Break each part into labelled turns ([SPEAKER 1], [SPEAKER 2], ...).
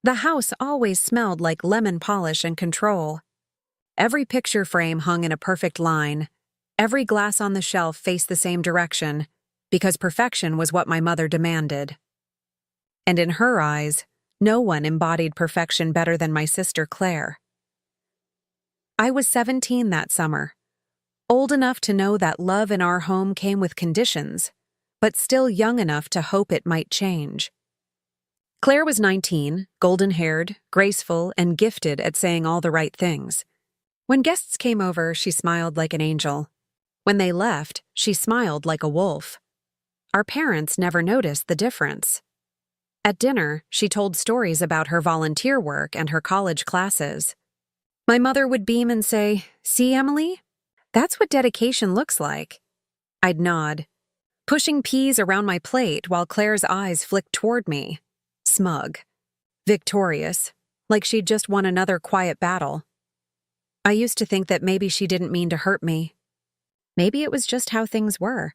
[SPEAKER 1] The house always smelled like lemon polish and control. Every picture frame hung in a perfect line. Every glass on the shelf faced the same direction, because perfection was what my mother demanded. And in her eyes, no one embodied perfection better than my sister Claire. I was 17 that summer, old enough to know that love in our home came with conditions, but still young enough to hope it might change. Claire was 19, golden-haired, graceful, and gifted at saying all the right things. When guests came over, she smiled like an angel. When they left, she smiled like a wolf. Our parents never noticed the difference. At dinner, she told stories about her volunteer work and her college classes. My mother would beam and say, "See, Emily? That's what dedication looks like." I'd nod, pushing peas around my plate while Claire's eyes flicked toward me. Smug. Victorious, like she'd just won another quiet battle. I used to think that maybe she didn't mean to hurt me. Maybe it was just how things were.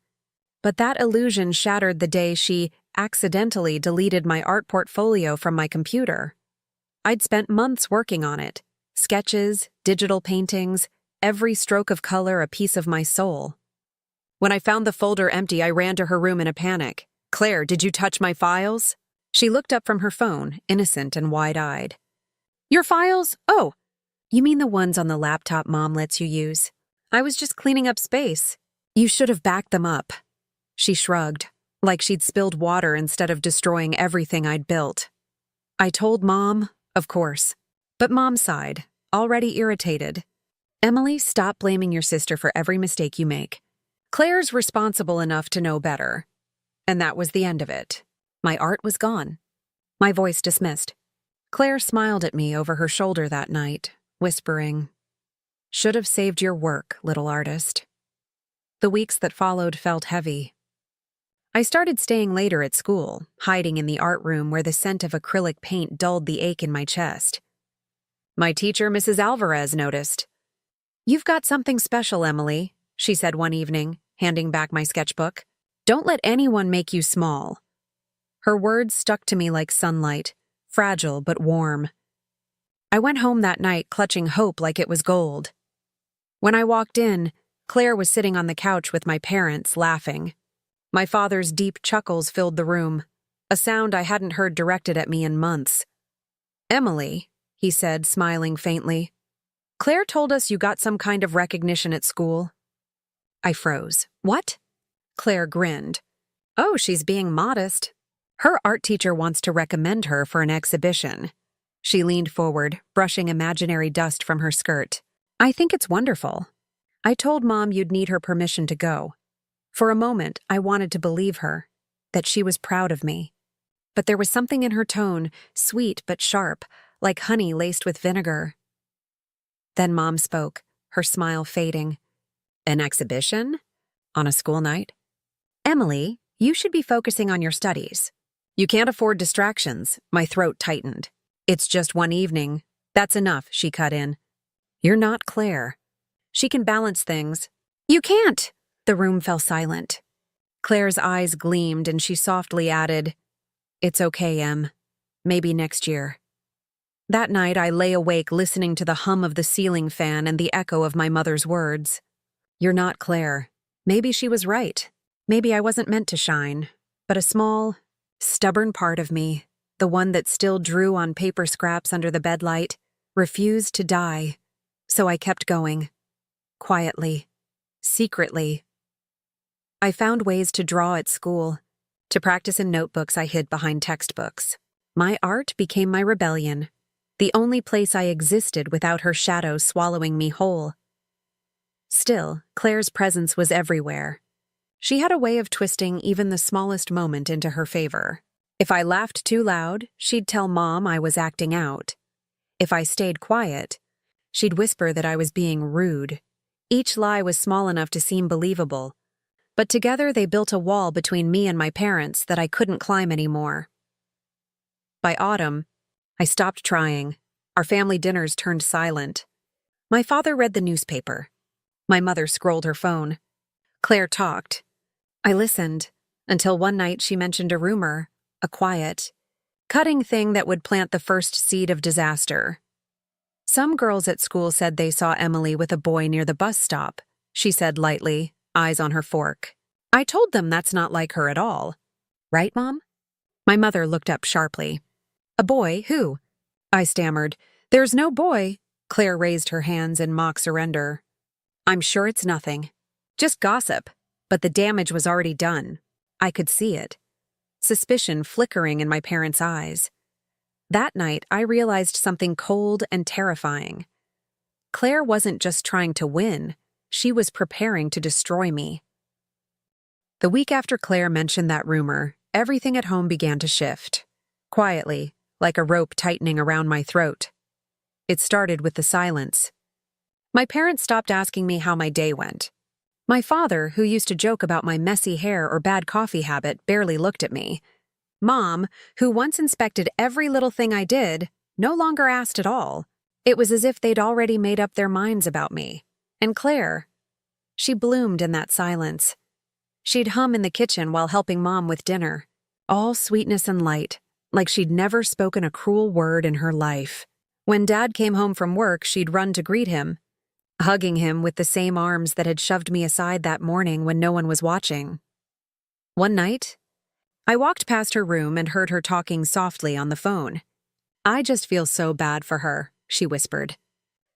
[SPEAKER 1] But that illusion shattered the day she accidentally deleted my art portfolio from my computer. I'd spent months working on it. Sketches, digital paintings, every stroke of color a piece of my soul. When I found the folder empty, I ran to her room in a panic. "Claire, did you touch my files?" She looked up from her phone, innocent and wide-eyed. "Your files? Oh, you mean the ones on the laptop Mom lets you use? I was just cleaning up space. You should have backed them up." She shrugged, like she'd spilled water instead of destroying everything I'd built. I told Mom, of course. But Mom sighed, already irritated. "Emily, stop blaming your sister for every mistake you make. Claire's responsible enough to know better." And that was the end of it. My art was gone. My voice dismissed. Claire smiled at me over her shoulder that night, whispering, "Should have saved your work, little artist." The weeks that followed felt heavy. I started staying later at school, hiding in the art room where the scent of acrylic paint dulled the ache in my chest. My teacher, Mrs. Alvarez, noticed. "You've got something special, Emily," she said one evening, handing back my sketchbook. "Don't let anyone make you small." Her words stuck to me like sunlight, fragile but warm. I went home that night clutching hope like it was gold. When I walked in, Claire was sitting on the couch with my parents, laughing. My father's deep chuckles filled the room, a sound I hadn't heard directed at me in months. "Emily," he said, smiling faintly, "Claire told us you got some kind of recognition at school." I froze. "What?" Claire grinned. "Oh, she's being modest. Her art teacher wants to recommend her for an exhibition." She leaned forward, brushing imaginary dust from her skirt. "I think it's wonderful. I told Mom you'd need her permission to go." For a moment, I wanted to believe her, that she was proud of me. But there was something in her tone, sweet but sharp, like honey laced with vinegar. Then Mom spoke, her smile fading. "An exhibition? On a school night? Emily, you should be focusing on your studies. You can't afford distractions." My throat tightened. "It's just one evening. That's enough," she cut in. "You're not Claire. She can balance things." "You can't!" The room fell silent. Claire's eyes gleamed and she softly added, "It's okay, Em. Maybe next year." That night I lay awake listening to the hum of the ceiling fan and the echo of my mother's words. "You're not Claire." Maybe she was right. Maybe I wasn't meant to shine. But a small, stubborn part of me, the one that still drew on paper scraps under the bedlight, refused to die. So I kept going. Quietly. Secretly. I found ways to draw at school, to practice in notebooks I hid behind textbooks. My art became my rebellion, the only place I existed without her shadow swallowing me whole. Still, Claire's presence was everywhere. She had a way of twisting even the smallest moment into her favor. If I laughed too loud, she'd tell Mom I was acting out. If I stayed quiet, she'd whisper that I was being rude. Each lie was small enough to seem believable, but together they built a wall between me and my parents that I couldn't climb anymore. By autumn, I stopped trying. Our family dinners turned silent. My father read the newspaper. My mother scrolled her phone. Claire talked. I listened, until one night she mentioned a rumor, a quiet, Cutting thing that would plant the first seed of disaster. Some girls at school said they saw Emily with a boy near the bus stop, she said lightly, eyes on her fork. I told them that's not like her at all. Right, Mom? My mother looked up sharply. A boy? Who? I stammered. There's no boy. Claire raised her hands in mock surrender. I'm sure it's nothing. Just gossip. But the damage was already done. I could see it. Suspicion flickering in my parents' eyes. That night, I realized something cold and terrifying. Claire wasn't just trying to win. She was preparing to destroy me. The week after Claire mentioned that rumor, everything at home began to shift. Quietly, like a rope tightening around my throat. It started with the silence. My parents stopped asking me how my day went. My father, who used to joke about my messy hair or bad coffee habit, barely looked at me. Mom, who once inspected every little thing I did, no longer asked at all. It was as if they'd already made up their minds about me. And Claire, she bloomed in that silence. She'd hum in the kitchen while helping Mom with dinner, all sweetness and light, like she'd never spoken a cruel word in her life. When Dad came home from work, she'd run to greet him, hugging him with the same arms that had shoved me aside that morning when no one was watching. One night, I walked past her room and heard her talking softly on the phone. I just feel so bad for her, she whispered.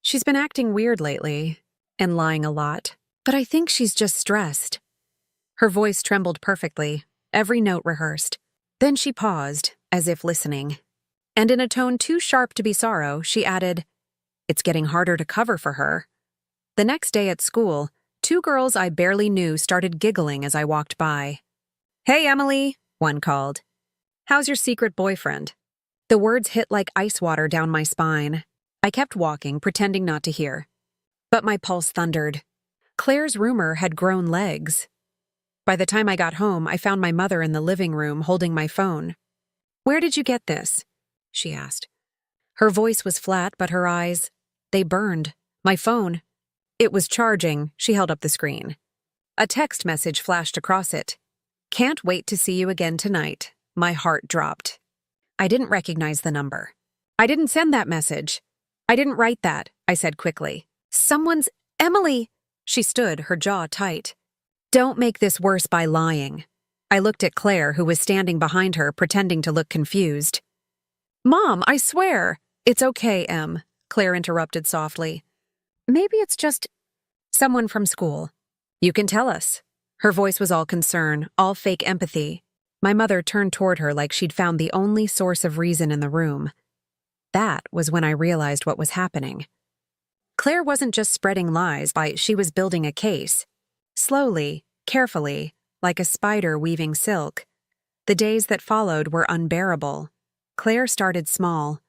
[SPEAKER 1] She's been acting weird lately, and lying a lot, but I think she's just stressed. Her voice trembled perfectly, every note rehearsed. Then she paused, as if listening. And in a tone too sharp to be sorrow, she added, It's getting harder to cover for her. The next day at school, 2 girls I barely knew started giggling as I walked by. Hey, Emily, one called. How's your secret boyfriend? The words hit like ice water down my spine. I kept walking, pretending not to hear. But my pulse thundered. Claire's rumor had grown legs. By the time I got home, I found my mother in the living room holding my phone. Where did you get this? She asked. Her voice was flat, but her eyes, they burned. My phone. It was charging. She held up the screen. A text message flashed across it. Can't wait to see you again tonight. My heart dropped. I didn't recognize the number. I didn't send that message. I didn't write that, I said quickly. Someone's... Emily! She stood, her jaw tight. Don't make this worse by lying. I looked at Claire, who was standing behind her, pretending to look confused. Mom, I swear. It's okay, Em, Claire interrupted softly. Maybe it's just someone from school. You can tell us. Her voice was all concern, all fake empathy. My mother turned toward her like she'd found the only source of reason in the room. That was when I realized what was happening. Claire wasn't just spreading lies, she was building a case. Slowly, carefully, like a spider weaving silk. The days that followed were unbearable. Claire started small.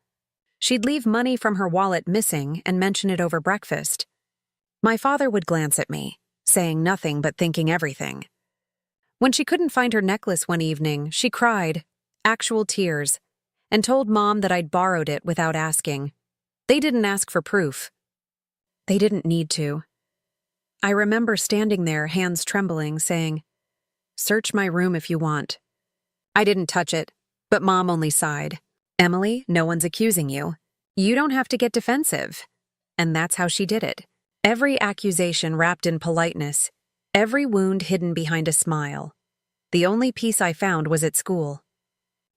[SPEAKER 1] She'd leave money from her wallet missing and mention it over breakfast. My father would glance at me, saying nothing but thinking everything. When she couldn't find her necklace one evening, she cried, actual tears, and told Mom that I'd borrowed it without asking. They didn't ask for proof. They didn't need to. I remember standing there, hands trembling, saying, Search my room if you want. I didn't touch it, but Mom only sighed. Emily, no one's accusing you. You don't have to get defensive. And that's how she did it. Every accusation wrapped in politeness, every wound hidden behind a smile. The only peace I found was at school.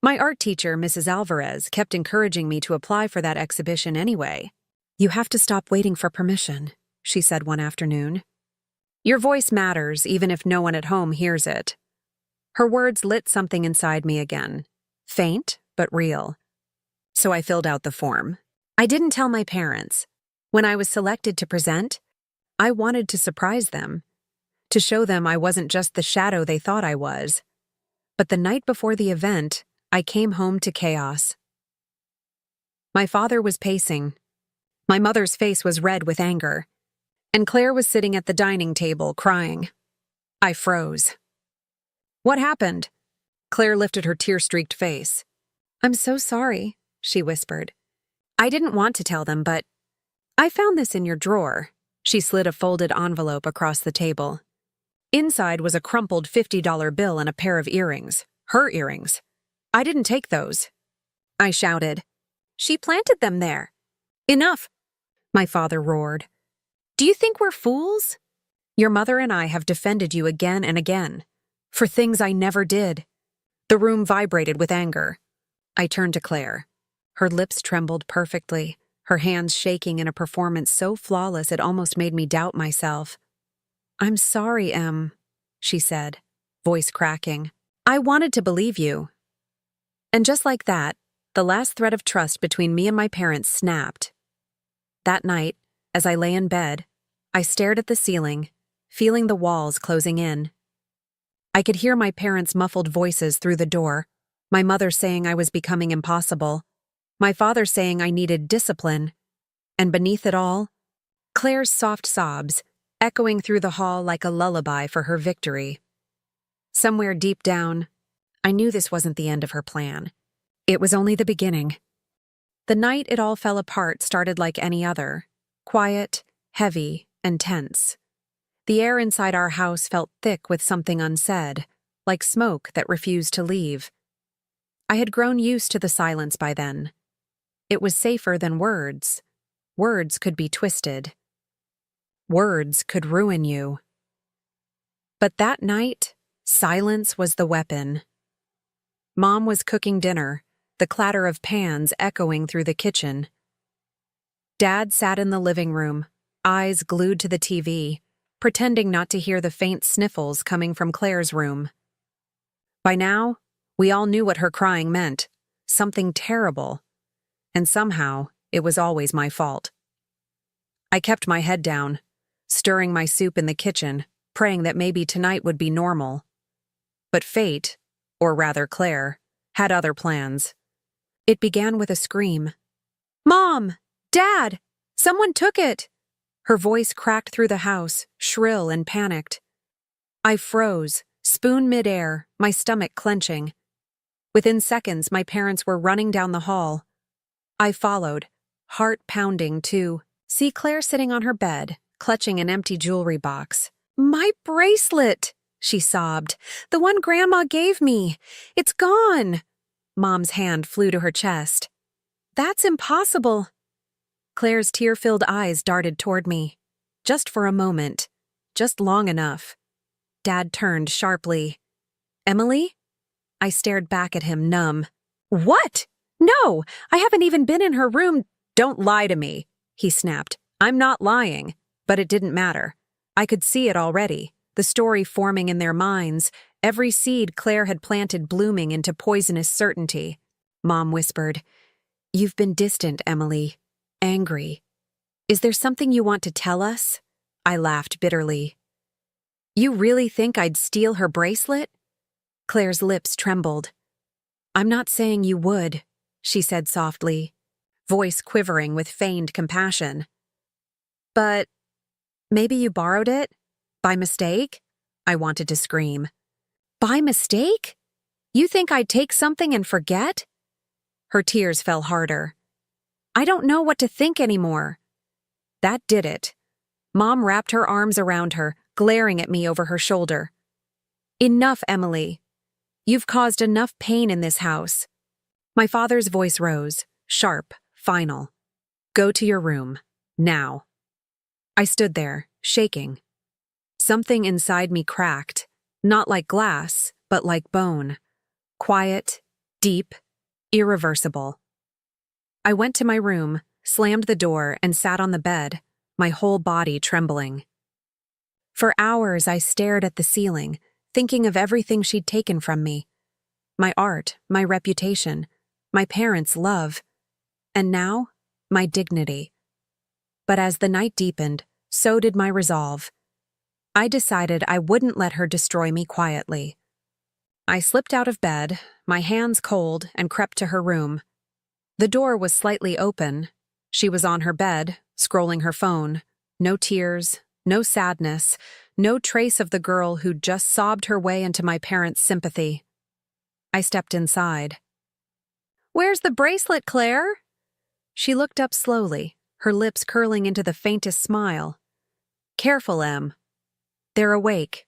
[SPEAKER 1] My art teacher, Mrs. Alvarez, kept encouraging me to apply for that exhibition anyway. You have to stop waiting for permission, she said one afternoon. Your voice matters, even if no one at home hears it. Her words lit something inside me again. Faint, but real. So I filled out the form. I didn't tell my parents. When I was selected to present, I wanted to surprise them, to show them I wasn't just the shadow they thought I was. But the night before the event, I came home to chaos. My father was pacing. My mother's face was red with anger, and Claire was sitting at the dining table, crying. I froze. What happened? Claire lifted her tear-streaked face. I'm so sorry, she whispered. I didn't want to tell them, but I found this in your drawer. She slid a folded envelope across the table. Inside was a crumpled $50 bill and a pair of earrings. Her earrings. I didn't take those. I shouted. She planted them there. Enough, my father roared. Do you think we're fools? Your mother and I have defended you again and again, for things I never did. The room vibrated with anger. I turned to Claire. Her lips trembled perfectly, her hands shaking in a performance so flawless it almost made me doubt myself. I'm sorry, Em, she said, voice cracking. I wanted to believe you. And just like that, the last thread of trust between me and my parents snapped. That night, as I lay in bed, I stared at the ceiling, feeling the walls closing in. I could hear my parents' muffled voices through the door, my mother saying I was becoming impossible, my father saying I needed discipline, and beneath it all, Claire's soft sobs, echoing through the hall like a lullaby for her victory. Somewhere deep down, I knew this wasn't the end of her plan. It was only the beginning. The night it all fell apart started like any other, quiet, heavy, and tense. The air inside our house felt thick with something unsaid, like smoke that refused to leave. I had grown used to the silence by then. It was safer than words. Words could be twisted. Words could ruin you. But that night, silence was the weapon. Mom was cooking dinner, the clatter of pans echoing through the kitchen. Dad sat in the living room, eyes glued to the TV, pretending not to hear the faint sniffles coming from Claire's room. By now, we all knew what her crying meant, something terrible, and somehow it was always my fault. I kept my head down, stirring my soup in the kitchen, praying that maybe tonight would be normal. But fate, or rather Claire, had other plans. It began with a scream. Mom! Dad! Someone took it! Her voice cracked through the house, shrill and panicked. I froze, spoon midair, my stomach clenching. Within seconds, my parents were running down the hall. I followed, heart pounding to see Claire sitting on her bed, clutching an empty jewelry box. My bracelet! She sobbed. The one Grandma gave me. It's gone! Mom's hand flew to her chest. That's impossible. Claire's tear-filled eyes darted toward me. Just for a moment. Just long enough. Dad turned sharply. Emily? I stared back at him, numb. What? No, I haven't even been in her room. Don't lie to me, he snapped. I'm not lying. But it didn't matter. I could see it already, the story forming in their minds, every seed Claire had planted blooming into poisonous certainty. Mom whispered, You've been distant, Emily. Angry. Is there something you want to tell us? I laughed bitterly. You really think I'd steal her bracelet? Claire's lips trembled. I'm not saying you would, she said softly, voice quivering with feigned compassion. But maybe you borrowed it? By mistake? I wanted to scream. By mistake? You think I'd take something and forget? Her tears fell harder. I don't know what to think anymore. That did it. Mom wrapped her arms around her, glaring at me over her shoulder. Enough, Emily. You've caused enough pain in this house. My father's voice rose, sharp, final. Go to your room, now. I stood there, shaking. Something inside me cracked, not like glass, but like bone. Quiet, deep, irreversible. I went to my room, slammed the door, and sat on the bed, my whole body trembling. For hours I stared at the ceiling, thinking of everything she'd taken from me. My art, my reputation, my parents' love, and now, my dignity. But as the night deepened, so did my resolve. I decided I wouldn't let her destroy me quietly. I slipped out of bed, my hands cold, and crept to her room. The door was slightly open. She was on her bed, scrolling her phone. No tears, no sadness, no trace of the girl who'd just sobbed her way into my parents' sympathy. I stepped inside. Where's the bracelet, Claire? She looked up slowly, her lips curling into the faintest smile. Careful, Em. They're awake.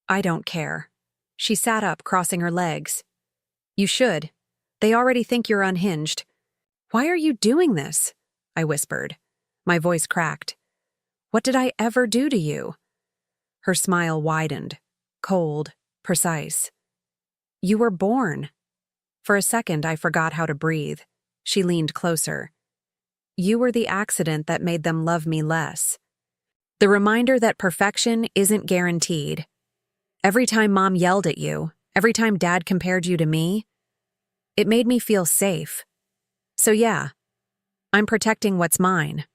[SPEAKER 1] I don't care. She sat up, crossing her legs. You should. They already think you're unhinged. Why are you doing this? I whispered. My voice cracked. What did I ever do to you? Her smile widened, cold, precise. You were born. For a second, I forgot how to breathe. She leaned closer. You were the accident that made them love me less. The reminder that perfection isn't guaranteed. Every time Mom yelled at you, every time Dad compared you to me, it made me feel safe. So yeah, I'm protecting what's mine.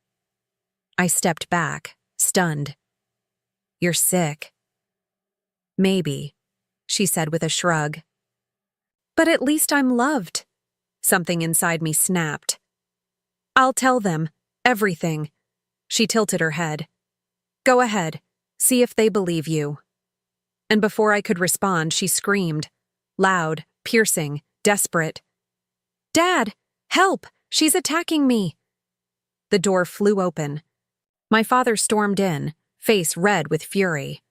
[SPEAKER 1] I stepped back, stunned. You're sick. Maybe, she said with a shrug. But at least I'm loved. Something inside me snapped. I'll tell them, everything. She tilted her head. Go ahead, see if they believe you. And before I could respond, she screamed. Loud, piercing, desperate. Dad, help! She's attacking me! The door flew open. My father stormed in, face red with fury.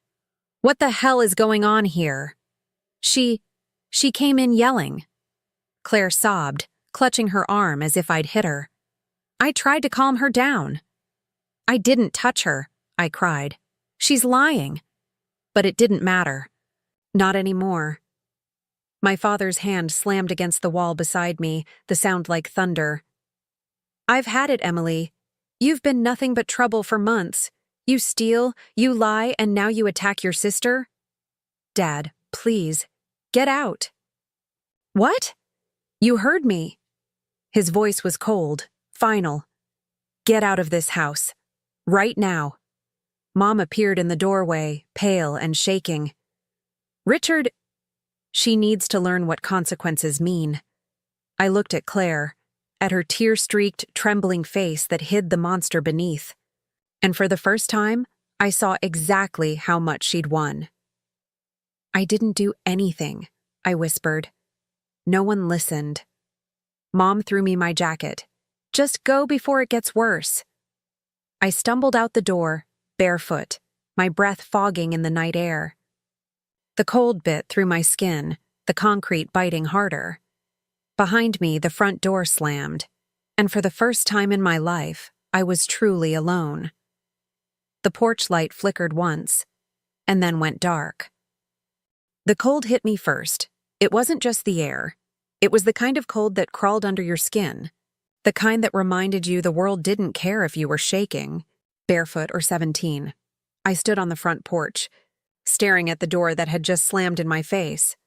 [SPEAKER 1] What the hell is going on here? She came in yelling. Claire sobbed, clutching her arm as if I'd hit her. I tried to calm her down. I didn't touch her, I cried. She's lying. But it didn't matter. Not anymore. My father's hand slammed against the wall beside me, the sound like thunder. I've had it, Emily. You've been nothing but trouble for months. You steal, you lie, and now you attack your sister? Dad, please, get out. What? You heard me. His voice was cold, final. Get out of this house. Right now. Mom appeared in the doorway, pale and shaking. Richard, she needs to learn what consequences mean. I looked at Claire, at her tear-streaked, trembling face that hid the monster beneath. And for the first time, I saw exactly how much she'd won. I didn't do anything, I whispered. No one listened. Mom threw me my jacket. Just go before it gets worse. I stumbled out the door, barefoot, my breath fogging in the night air. The cold bit through my skin, the concrete biting harder. Behind me, the front door slammed, and for the first time in my life, I was truly alone. The porch light flickered once, and then went dark. The cold hit me first. It wasn't just the air. It was the kind of cold that crawled under your skin, the kind that reminded you the world didn't care if you were shaking, barefoot or 17. I stood on the front porch, staring at the door that had just slammed in my face.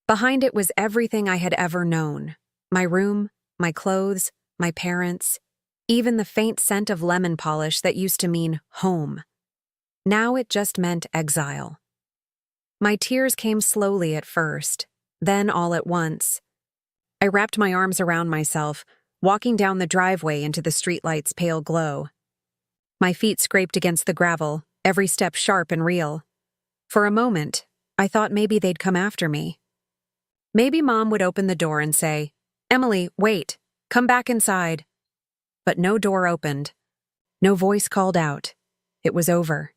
[SPEAKER 1] Behind it was everything I had ever known. My room, my clothes, my parents, even the faint scent of lemon polish that used to mean home. Now it just meant exile. My tears came slowly at first, then all at once. I wrapped my arms around myself, walking down the driveway into the streetlight's pale glow. My feet scraped against the gravel, every step sharp and real. For a moment, I thought maybe they'd come after me. Maybe Mom would open the door and say, "Emily, wait, come back inside." But no door opened. No voice called out. It was over.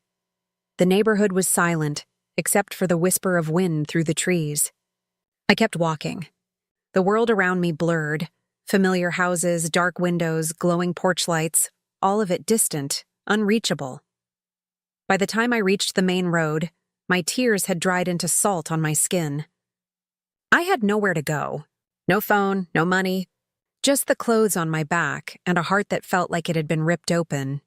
[SPEAKER 1] The neighborhood was silent, except for the whisper of wind through the trees. I kept walking. The world around me blurred. Familiar houses, dark windows, glowing porch lights, all of it distant, unreachable. By the time I reached the main road, my tears had dried into salt on my skin. I had nowhere to go. No phone, no money, just the clothes on my back and a heart that felt like it had been ripped open.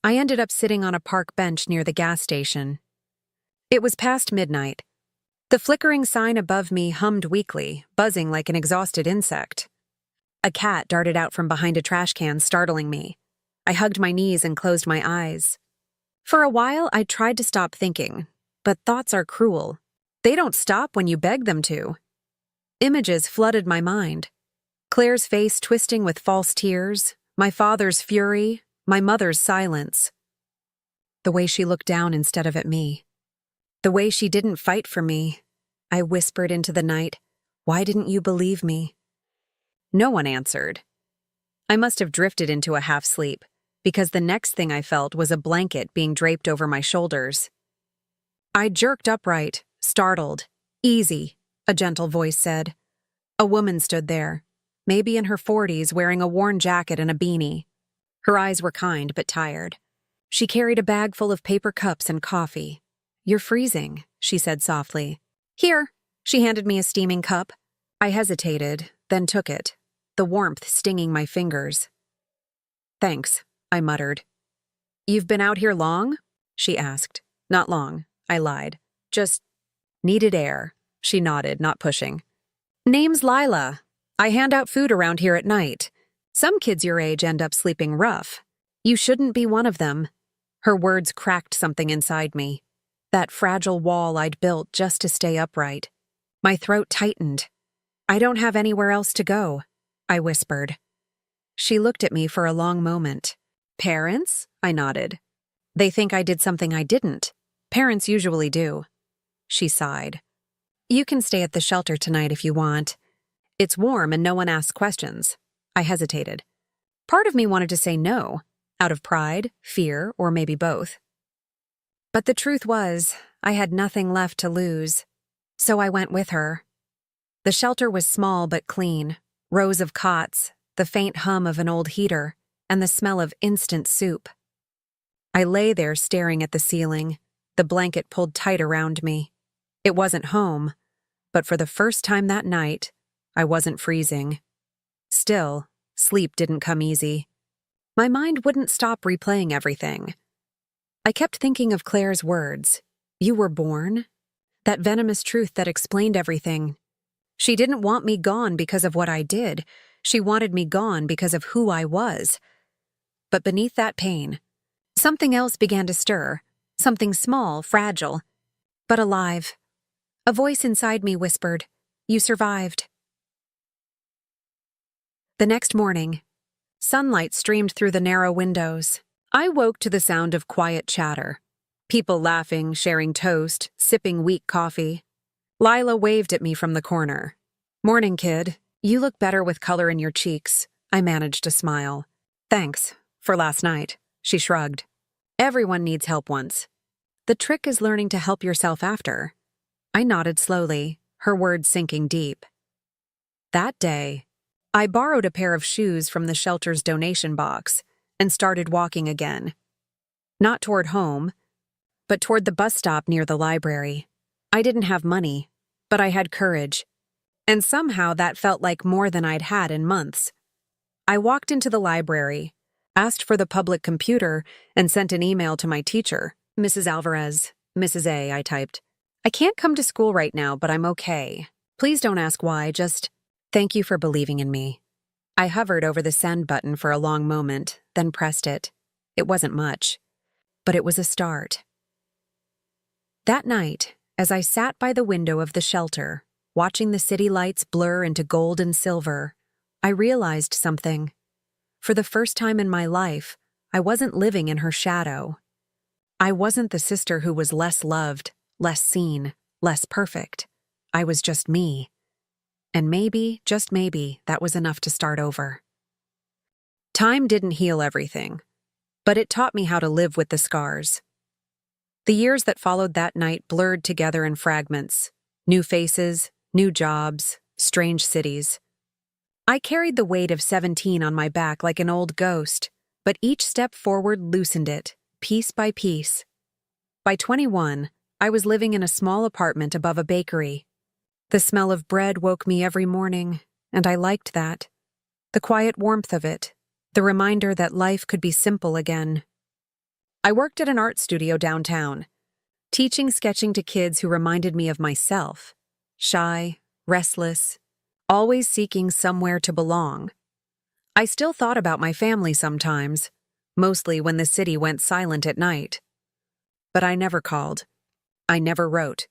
[SPEAKER 1] I ended up sitting on a park bench near the gas station. It was past midnight. The flickering sign above me hummed weakly, buzzing like an exhausted insect. A cat darted out from behind a trash can, startling me. I hugged my knees and closed my eyes. For a while, I tried to stop thinking, but thoughts are cruel. They don't stop when you beg them to. Images flooded my mind. Claire's face twisting with false tears, my father's fury, my mother's silence. The way she looked down instead of at me. The way she didn't fight for me. I whispered into the night, "Why didn't you believe me?" No one answered. I must have drifted into a half-sleep, because the next thing I felt was a blanket being draped over my shoulders. I jerked upright, startled. "Easy," a gentle voice said. A woman stood there, maybe in her 40s, wearing a worn jacket and a beanie. Her eyes were kind but tired. She carried a bag full of paper cups and coffee. "You're freezing," she said softly. "Here." She handed me a steaming cup. I hesitated, then took it, the warmth stinging my fingers. "Thanks," I muttered. "You've been out here long?" she asked. "Not long," I lied. "Just needed air." She nodded, not pushing. "Name's Lila. I hand out food around here at night. Some kids your age end up sleeping rough. You shouldn't be one of them." Her words cracked something inside me. That fragile wall I'd built just to stay upright. My throat tightened. "I don't have anywhere else to go," I whispered. She looked at me for a long moment. "Parents?" I nodded. "They think I did something I didn't. Parents usually do." She sighed. "You can stay at the shelter tonight if you want. It's warm and no one asks questions." I hesitated. Part of me wanted to say no, out of pride, fear, or maybe both. But the truth was, I had nothing left to lose. So I went with her. The shelter was small but clean, rows of cots, the faint hum of an old heater, and the smell of instant soup. I lay there staring at the ceiling, the blanket pulled tight around me. It wasn't home, but for the first time that night, I wasn't freezing. Still, sleep didn't come easy. My mind wouldn't stop replaying everything. I kept thinking of Claire's words. "You were born?" That venomous truth that explained everything. She didn't want me gone because of what I did. She wanted me gone because of who I was. But beneath that pain, something else began to stir. Something small, fragile, but alive. A voice inside me whispered, "You survived." The next morning, sunlight streamed through the narrow windows. I woke to the sound of quiet chatter. People laughing, sharing toast, sipping weak coffee. Lila waved at me from the corner. "Morning, kid. You look better with color in your cheeks." I managed to smile. "Thanks for last night," she shrugged. "Everyone needs help once. The trick is learning to help yourself after." I nodded slowly, her words sinking deep. That day, I borrowed a pair of shoes from the shelter's donation box and started walking again. Not toward home, but toward the bus stop near the library. I didn't have money, but I had courage. And somehow that felt like more than I'd had in months. I walked into the library, asked for the public computer, and sent an email to my teacher, Mrs. Alvarez. "Mrs. A," I typed. "I can't come to school right now, but I'm okay. Please don't ask why, just thank you for believing in me." I hovered over the send button for a long moment, then pressed it. It wasn't much, but it was a start. That night, as I sat by the window of the shelter, watching the city lights blur into gold and silver, I realized something. For the first time in my life, I wasn't living in her shadow. I wasn't the sister who was less loved, less seen, less perfect. I was just me. And maybe, just maybe, that was enough to start over. Time didn't heal everything, but it taught me how to live with the scars. The years that followed that night blurred together in fragments. New faces, new jobs, strange cities. I carried the weight of 17 on my back like an old ghost, but each step forward loosened it, piece by piece. By 21, I was living in a small apartment above a bakery. The smell of bread woke me every morning, and I liked that. The quiet warmth of it, the reminder that life could be simple again. I worked at an art studio downtown, teaching sketching to kids who reminded me of myself. Shy, restless, always seeking somewhere to belong. I still thought about my family sometimes, mostly when the city went silent at night. But I never called. I never wrote.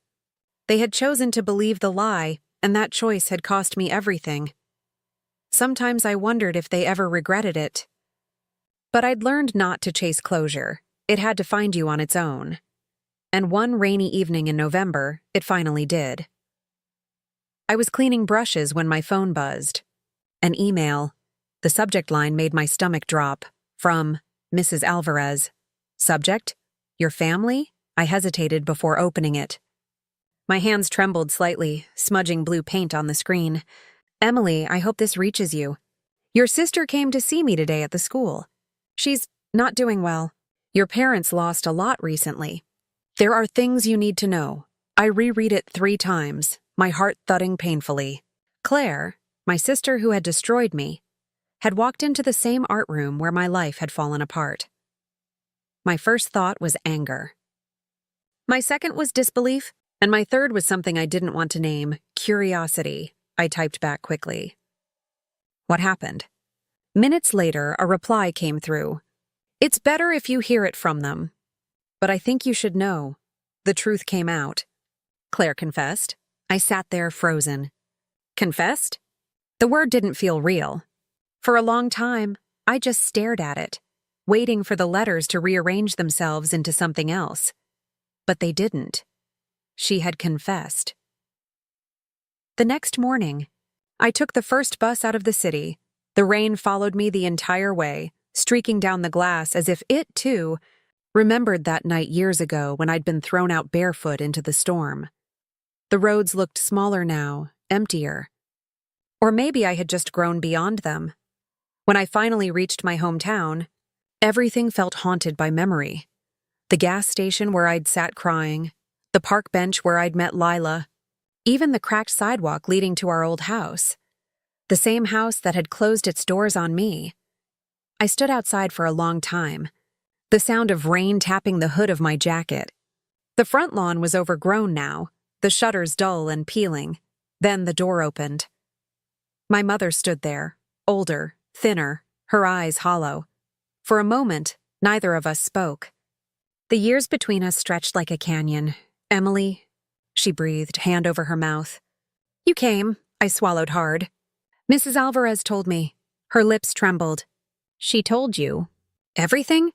[SPEAKER 1] They had chosen to believe the lie, and that choice had cost me everything. Sometimes I wondered if they ever regretted it. But I'd learned not to chase closure. It had to find you on its own. And one rainy evening in November, it finally did. I was cleaning brushes when my phone buzzed. An email. The subject line made my stomach drop. From Mrs. Alvarez. Subject? Your family? I hesitated before opening it. My hands trembled slightly, smudging blue paint on the screen. Emily, I hope this reaches you. Your sister came to see me today at the school. She's not doing well. Your parents lost a lot recently. There are things you need to know. I reread it 3 times, my heart thudding painfully. Claire, my sister who had destroyed me, had walked into the same art room where my life had fallen apart. My first thought was anger. My second was disbelief, and my third was something I didn't want to name, curiosity. I typed back quickly. What happened? Minutes later, a reply came through. It's better if you hear it from them. But I think you should know. The truth came out. Claire confessed. I sat there frozen. Confessed? The word didn't feel real. For a long time, I just stared at it, waiting for the letters to rearrange themselves into something else. But they didn't. She had confessed. The next morning, I took the first bus out of the city. The rain followed me the entire way, streaking down the glass as if it, too, remembered that night years ago when I'd been thrown out barefoot into the storm. The roads looked smaller now, emptier. Or maybe I had just grown beyond them. When I finally reached my hometown, everything felt haunted by memory. The gas station where I'd sat crying, the park bench where I'd met Lila, even the cracked sidewalk leading to our old house. The same house that had closed its doors on me. I stood outside for a long time, the sound of rain tapping the hood of my jacket. The front lawn was overgrown now, the shutters dull and peeling. Then the door opened. My mother stood there, older, thinner, her eyes hollow. For a moment, neither of us spoke. The years between us stretched like a canyon. Emily, she breathed, hand over her mouth. You came, I swallowed hard. Mrs. Alvarez told me. Her lips trembled. She told you? Everything?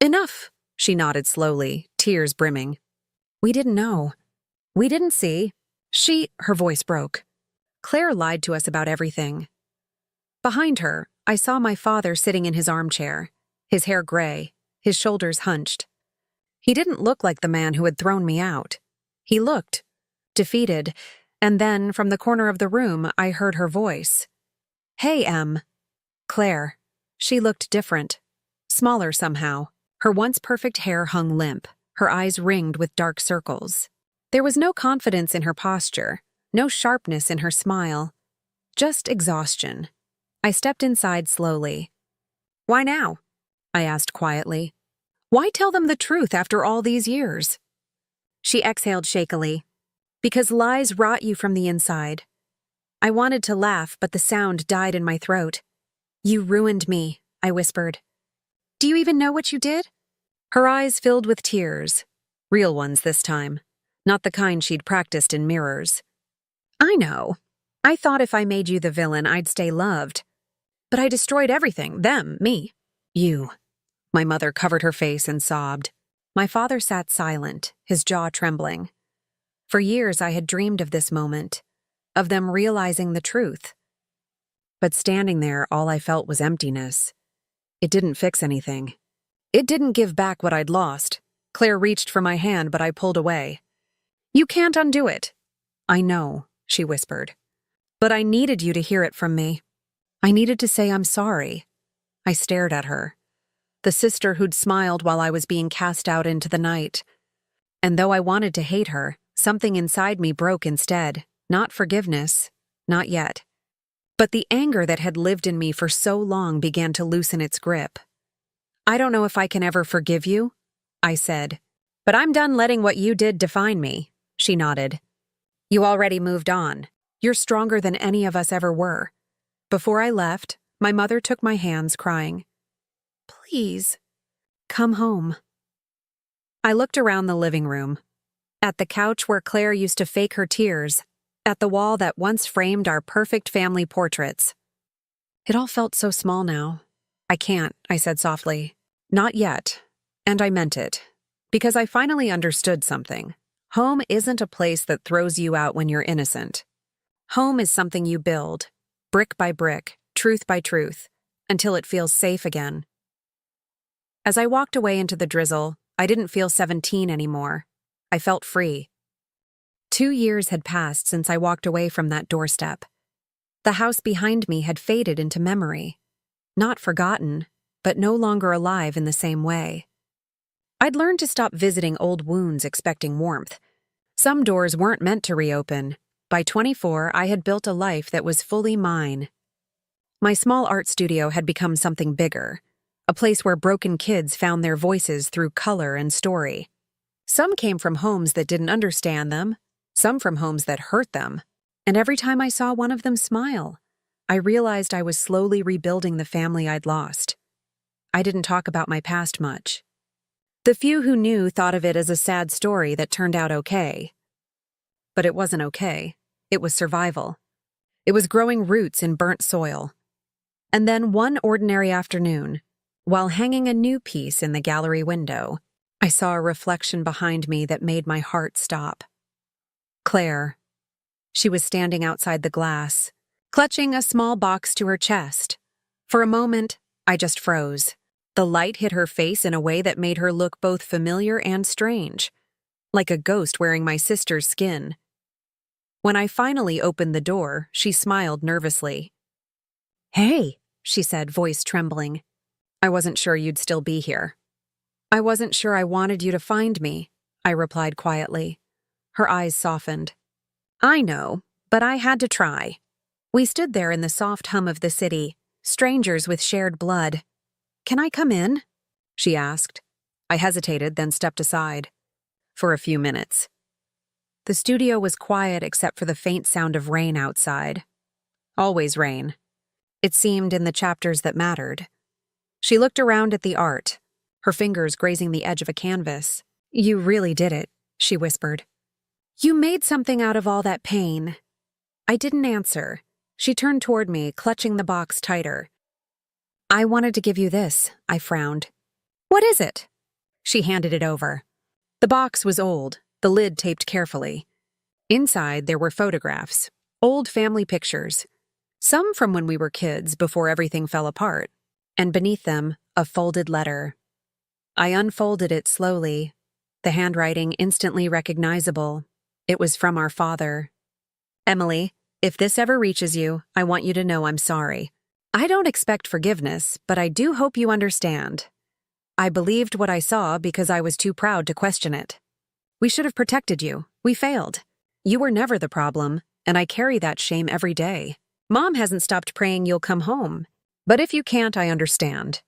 [SPEAKER 1] Enough, she nodded slowly, tears brimming. We didn't know. We didn't see. Her voice broke. Claire lied to us about everything. Behind her, I saw my father sitting in his armchair, his hair gray, his shoulders hunched. He didn't look like the man who had thrown me out. He looked defeated, and then, from the corner of the room, I heard her voice. Hey, Em. Claire. She looked different. Smaller somehow. Her once perfect hair hung limp, her eyes ringed with dark circles. There was no confidence in her posture, no sharpness in her smile. Just exhaustion. I stepped inside slowly. Why now? I asked quietly. Why tell them the truth after all these years? She exhaled shakily. Because lies rot you from the inside. I wanted to laugh, but the sound died in my throat. You ruined me, I whispered. Do you even know what you did? Her eyes filled with tears. Real ones this time. Not the kind she'd practiced in mirrors. I know. I thought if I made you the villain, I'd stay loved. But I destroyed everything. Them, me. You. My mother covered her face and sobbed. My father sat silent, his jaw trembling. For years I had dreamed of this moment, of them realizing the truth. But standing there, all I felt was emptiness. It didn't fix anything. It didn't give back what I'd lost. Claire reached for my hand, but I pulled away. You can't undo it. I know, she whispered. But I needed you to hear it from me. I needed to say I'm sorry. I stared at her. The sister who'd smiled while I was being cast out into the night. And though I wanted to hate her, something inside me broke instead. Not forgiveness. Not yet. But the anger that had lived in me for so long began to loosen its grip. I don't know if I can ever forgive you, I said. But I'm done letting what you did define me, she nodded. You already moved on. You're stronger than any of us ever were. Before I left, my mother took my hands, crying, Please, come home. I looked around the living room. At the couch where Claire used to fake her tears, at the wall that once framed our perfect family portraits. It all felt so small now. I can't, I said softly. Not yet. And I meant it. Because I finally understood something. Home isn't a place that throws you out when you're innocent. Home is something you build, brick by brick, truth by truth, until it feels safe again. As I walked away into the drizzle, I didn't feel 17 anymore. I felt free. 2 years had passed since I walked away from that doorstep. The house behind me had faded into memory. Not forgotten, but no longer alive in the same way. I'd learned to stop visiting old wounds expecting warmth. Some doors weren't meant to reopen. By 24, I had built a life that was fully mine. My small art studio had become something bigger, a place where broken kids found their voices through color and story. Some came from homes that didn't understand them, some from homes that hurt them, and every time I saw one of them smile, I realized I was slowly rebuilding the family I'd lost. I didn't talk about my past much. The few who knew thought of it as a sad story that turned out okay. But it wasn't okay. It was survival. It was growing roots in burnt soil. And then one ordinary afternoon, while hanging a new piece in the gallery window, I saw a reflection behind me that made my heart stop. Claire. She was standing outside the glass, clutching a small box to her chest. For a moment, I just froze. The light hit her face in a way that made her look both familiar and strange, like a ghost wearing my sister's skin. When I finally opened the door, she smiled nervously. "Hey," she said, voice trembling. "I wasn't sure you'd still be here." "I wasn't sure I wanted you to find me," I replied quietly. Her eyes softened. "I know, but I had to try." We stood there in the soft hum of the city, strangers with shared blood. "Can I come in?" she asked. I hesitated, then stepped aside. For a few minutes. The studio was quiet except for the faint sound of rain outside. Always rain. It seemed in the chapters that mattered. She looked around at the art, her fingers grazing the edge of a canvas. "You really did it," she whispered. "You made something out of all that pain." I didn't answer. She turned toward me, clutching the box tighter. "I wanted to give you this," I frowned. "What is it?" She handed it over. The box was old, the lid taped carefully. Inside there were photographs, old family pictures, some from when we were kids before everything fell apart, and beneath them, a folded letter. I unfolded it slowly, the handwriting instantly recognizable. It was from our father. "Emily, if this ever reaches you, I want you to know I'm sorry. I don't expect forgiveness, but I do hope you understand. I believed what I saw because I was too proud to question it. We should have protected you. We failed. You were never the problem, and I carry that shame every day. Mom hasn't stopped praying you'll come home. But if you can't, I understand.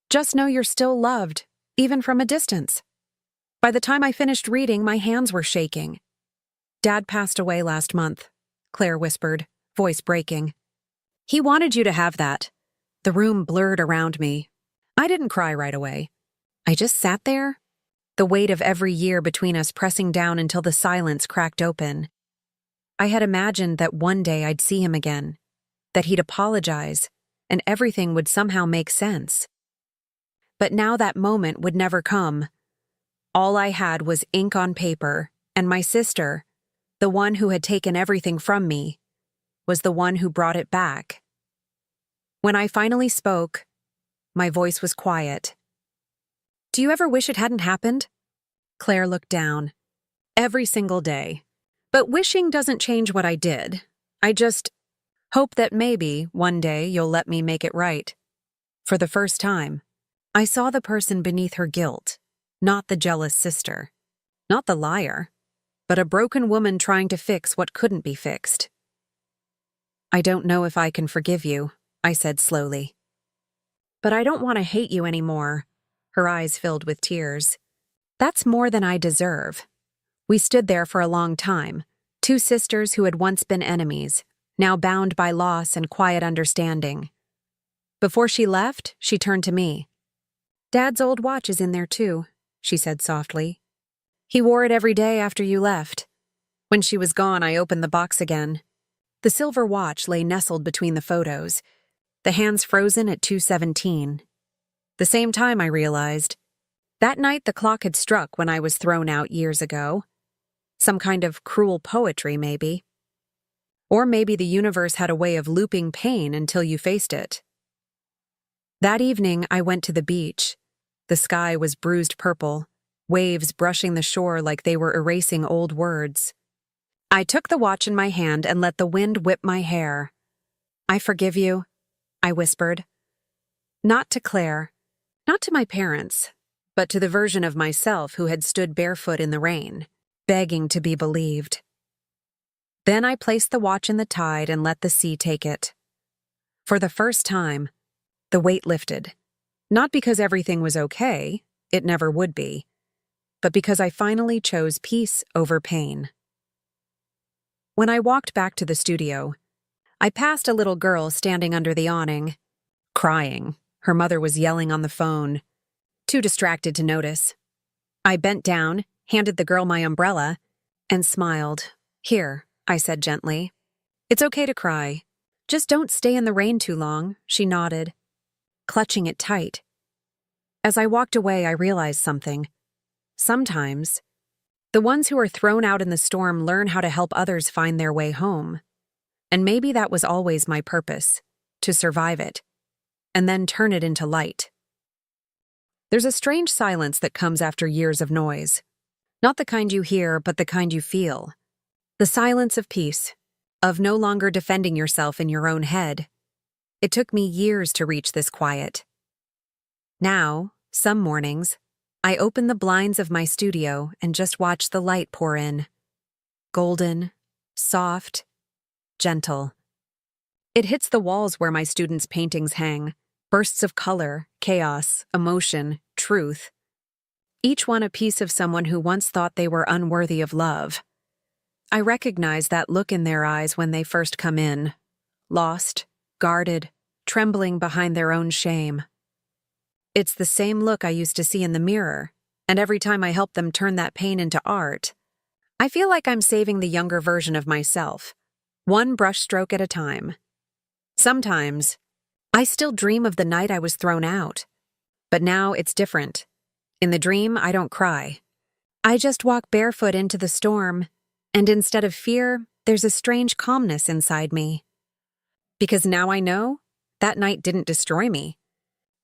[SPEAKER 1] Just know you're still loved, even from a distance." By the time I finished reading, my hands were shaking. "Dad passed away last month," Claire whispered, voice breaking. "He wanted you to have that." The room blurred around me. I didn't cry right away. I just sat there, the weight of every year between us pressing down until the silence cracked open. I had imagined that one day I'd see him again, that he'd apologize, and everything would somehow make sense. But now that moment would never come. All I had was ink on paper, and my sister, the one who had taken everything from me, was the one who brought it back. When I finally spoke, my voice was quiet. "Do you ever wish it hadn't happened?" Claire looked down. "Every single day. But wishing doesn't change what I did. I just hope that maybe, one day, you'll let me make it right." For the first time, I saw the person beneath her guilt, not the jealous sister, not the liar, but a broken woman trying to fix what couldn't be fixed. "I don't know if I can forgive you," I said slowly. "But I don't want to hate you anymore." Her eyes filled with tears. "That's more than I deserve." We stood there for a long time, two sisters who had once been enemies, now bound by loss and quiet understanding. Before she left, she turned to me. "Dad's old watch is in there too," she said softly. "He wore it every day after you left." When she was gone, I opened the box again. The silver watch lay nestled between the photos, the hands frozen at 2:17. The same time, I realized. That night the clock had struck when I was thrown out years ago. Some kind of cruel poetry, maybe. Or maybe the universe had a way of looping pain until you faced it. That evening, I went to the beach. The sky was bruised purple, waves brushing the shore like they were erasing old words. I took the watch in my hand and let the wind whip my hair. I forgive you, I whispered. Not to Claire, not to my parents, but to the version of myself who had stood barefoot in the rain, begging to be believed. Then I placed the watch in the tide and let the sea take it. For the first time, the weight lifted. Not because everything was okay, it never would be, but because I finally chose peace over pain. When I walked back to the studio, I passed a little girl standing under the awning, crying. Her mother was yelling on the phone, too distracted to notice. I bent down, handed the girl my umbrella, and smiled. Here, I said gently. It's okay to cry. Just don't stay in the rain too long, she nodded, clutching it tight. As I walked away, I realized something. Sometimes, the ones who are thrown out in the storm learn how to help others find their way home. And maybe that was always my purpose, to survive it, and then turn it into light. There's a strange silence that comes after years of noise. Not the kind you hear, but the kind you feel. The silence of peace, of no longer defending yourself in your own head. It took me years to reach this quiet. Now, some mornings, I open the blinds of my studio and just watch the light pour in. Golden, soft, gentle. It hits the walls where my students' paintings hang, bursts of color, chaos, emotion, truth. Each one a piece of someone who once thought they were unworthy of love. I recognize that look in their eyes when they first come in, lost, guarded, trembling behind their own shame. It's the same look I used to see in the mirror, and every time I help them turn that pain into art, I feel like I'm saving the younger version of myself, one brushstroke at a time. Sometimes, I still dream of the night I was thrown out, but now it's different. In the dream, I don't cry. I just walk barefoot into the storm, and instead of fear, there's a strange calmness inside me. Because now I know, that night didn't destroy me.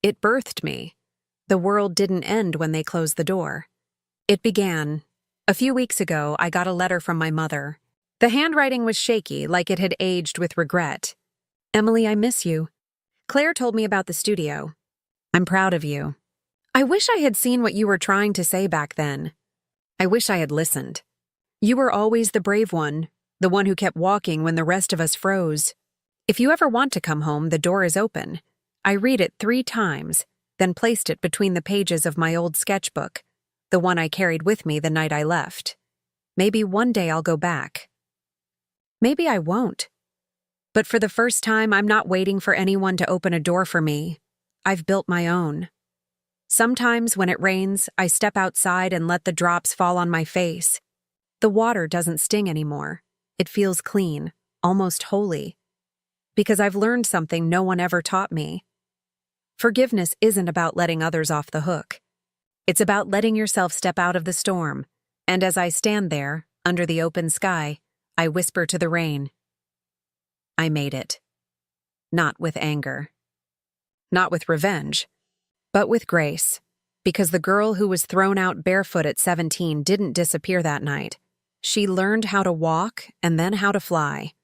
[SPEAKER 1] It birthed me. The world didn't end when they closed the door. It began. A few weeks ago, I got a letter from my mother. The handwriting was shaky, like it had aged with regret. Emily, I miss you. Claire told me about the studio. I'm proud of you. I wish I had seen what you were trying to say back then. I wish I had listened. You were always the brave one, the one who kept walking when the rest of us froze. If you ever want to come home, the door is open. I read it 3 times, then placed it between the pages of my old sketchbook, the one I carried with me the night I left. Maybe one day I'll go back. Maybe I won't. But for the first time, I'm not waiting for anyone to open a door for me. I've built my own. Sometimes when it rains, I step outside and let the drops fall on my face. The water doesn't sting anymore. It feels clean, almost holy. Because I've learned something no one ever taught me. Forgiveness isn't about letting others off the hook. It's about letting yourself step out of the storm. And as I stand there, under the open sky, I whisper to the rain, I made it. Not with anger. Not with revenge. But with grace. Because the girl who was thrown out barefoot at 17 didn't disappear that night. She learned how to walk and then how to fly.